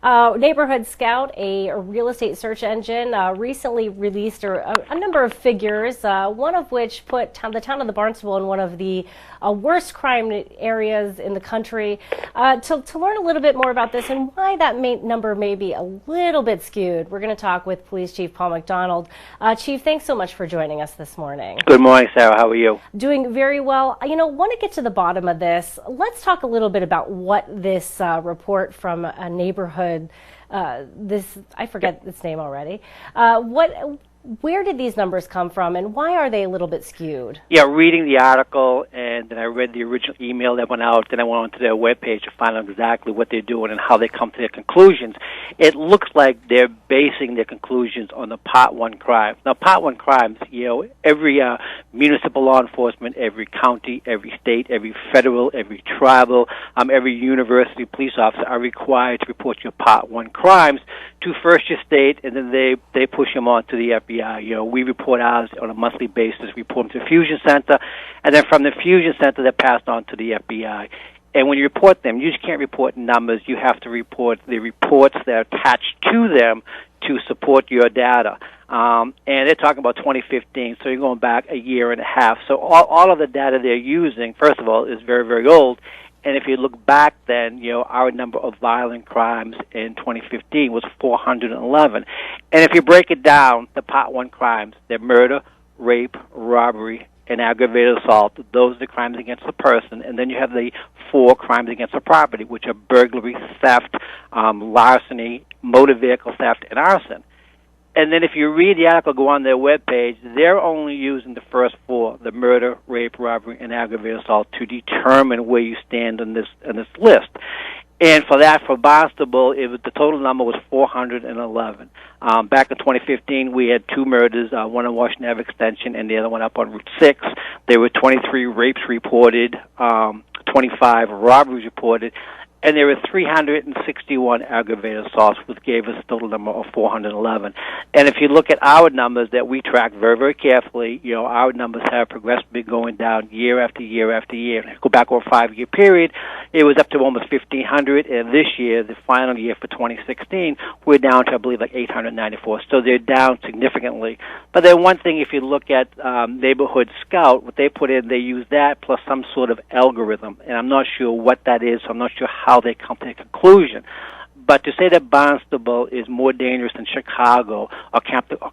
NeighborhoodScout, a real estate search engine, recently released a number of figures, one of which put the town of Barnstable in one of the worst crime areas in the country. To learn a little bit more about this and why that number may be a little bit skewed, we're going to talk with Police Chief Paul MacDonald. Chief, thanks so much for joining us this morning. Good morning, Sarah. How are you? Doing very well. Want to get to the bottom of this. Let's talk a little bit about what this report from a neighborhood, I forget its name already. Where did these numbers come from, and why are they a little bit skewed? Yeah, reading the article, and then I read the original email that went out, then I went onto their webpage to find out exactly what they're doing and how they come to their conclusions. It looks like they're basing their conclusions on the Part 1 crimes. Now, Part 1 crimes, every municipal law enforcement, every county, every state, every federal, every tribal, every university police officer are required to report your Part 1 crimes to first your state, and then they push them on to the FBI. We report ours on a monthly basis, report them to the Fusion Center, and then from the Fusion Center, they're passed on to the FBI. And when you report them, you just can't report numbers. You have to report the reports that are attached to them to support your data. And they're talking about 2015, so you're going back a year and a half. So all of the data they're using, first of all, is very, very old. And if you look back then, our number of violent crimes in 2015 was 411. And if you break it down, the Part 1 crimes, they're murder, rape, robbery, and aggravated assault. Those are the crimes against the person. And then you have the 4 crimes against the property, which are burglary, theft, larceny, motor vehicle theft, and arson. And then if you read the article, go on their webpage, they're only using the first 4, the murder, rape, robbery, and aggravated assault, to determine where you stand on this list. And for Barnstable, the total number was 411. Back in 2015, we had 2 murders, one on Washington Ave Extension and the other one up on Route 6. There were 23 rapes reported, 25 robberies reported, and there were 361 aggravated assaults, which gave us a total number of 411. And if you look at our numbers that we track very, very carefully, our numbers have progressively going down year after year after year. And if you go back over a 5-year period, it was up to almost 1,500, and this year, the final year for 2016, we're down to, I believe, like 894. So they're down significantly. But then one thing, if you look at NeighborhoodScout, what they put in, they use that plus some sort of algorithm, and I'm not sure what that is, so I'm not sure how they come to a conclusion. But to say that Barnstable is more dangerous than Chicago or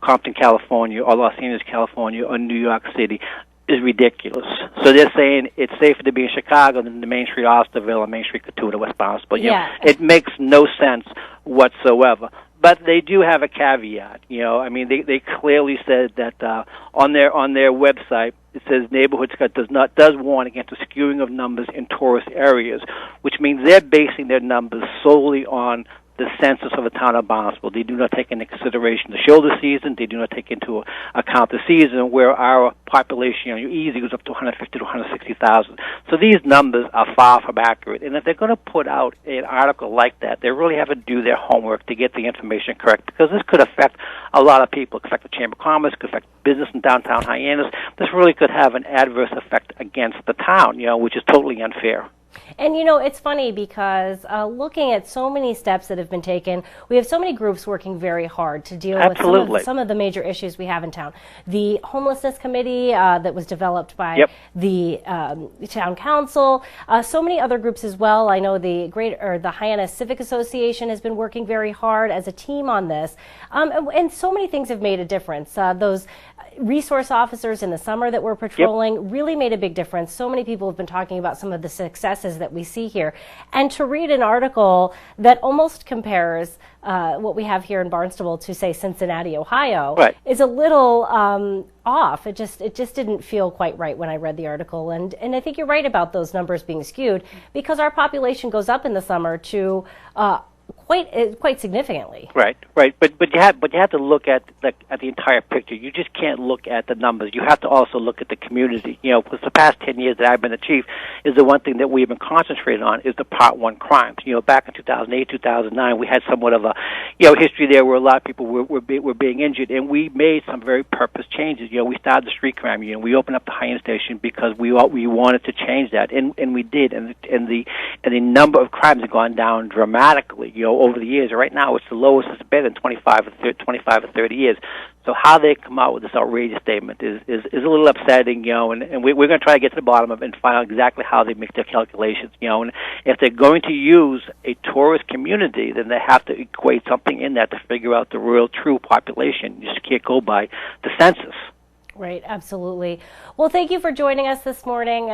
Compton, California, or Los Angeles, California, or New York City is ridiculous. So they're saying it's safer to be in Chicago than the Main Street Osterville or Main Street Cotuta, West Barnstable. It makes no sense whatsoever. But they do have a caveat. They clearly said that on their website, it says NeighborhoodScout does warn against the skewing of numbers in tourist areas, which means they're basing their numbers solely on the census of the town of Barnstable. They do not take into consideration the shoulder season. They do not take into account the season where our population easily goes up to 150 to 160,000. So these numbers are far from accurate. And if they're going to put out an article like that, they really have to do their homework to get the information correct, because this could affect a lot of people. It could affect the Chamber of Commerce, could affect business in downtown Hyannis. This really could have an adverse effect against the town, which is totally unfair. And it's funny because looking at so many steps that have been taken, we have so many groups working very hard to deal with some of the major issues we have in town. The homelessness committee that was developed by the town council, so many other groups as well. I know the Hyannis Civic Association has been working very hard as a team on this, and so many things have made a difference. Those resource officers in the summer that were patrolling really made a big difference. So many people have been talking about some of the successes that we see here. And to read an article that almost compares what we have here in Barnstable to, say, Cincinnati, Ohio, is a little off. It just didn't feel quite right when I read the article. And I think you're right about those numbers being skewed, because our population goes up in the summer to quite significantly. Right. But you have to look at the entire picture. You just can't look at the numbers. You have to also look at the community. Because the past 10 years that I've been the chief, is the one thing that we've been concentrating on is the Part 1 crimes. Back in 2008, 2009, we had somewhat of a history there where a lot of people were being injured, and we made some very purpose changes. We started the street crime unit. We opened up the Hyannis station because we wanted to change that, and we did, and the number of crimes have gone down dramatically. over the years. Right now, it's the lowest it's been in 25 or 30 years. So how they come out with this outrageous statement is a little upsetting, and we're going to try to get to the bottom of it and find out exactly how they make their calculations, and if they're going to use a tourist community, then they have to equate something in that to figure out the real true population. You just can't go by the census. Right, absolutely. Well, thank you for joining us this morning,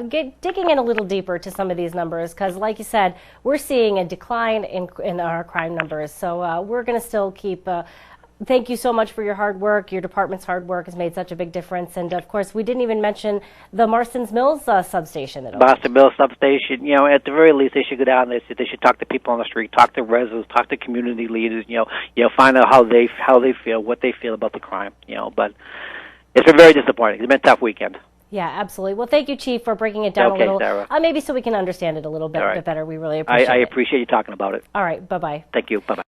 digging in a little deeper to some of these numbers, because like you said, we're seeing a decline in our crime numbers. So we're going to still keep... Thank you so much for your hard work. Your department's hard work has made such a big difference. And, of course, we didn't even mention the Marston's Mills substation. Marston Mills substation, at the very least, they should go down there. They should talk to people on the street, talk to residents, talk to community leaders, find out how they feel, what they feel about the crime, But it's been very disappointing. It's been a tough weekend. Yeah, absolutely. Well, thank you, Chief, for breaking it down a little. Sarah. Maybe so we can understand it a little bit better. We really appreciate it. I appreciate you talking about it. All right, bye-bye. Thank you. Bye-bye.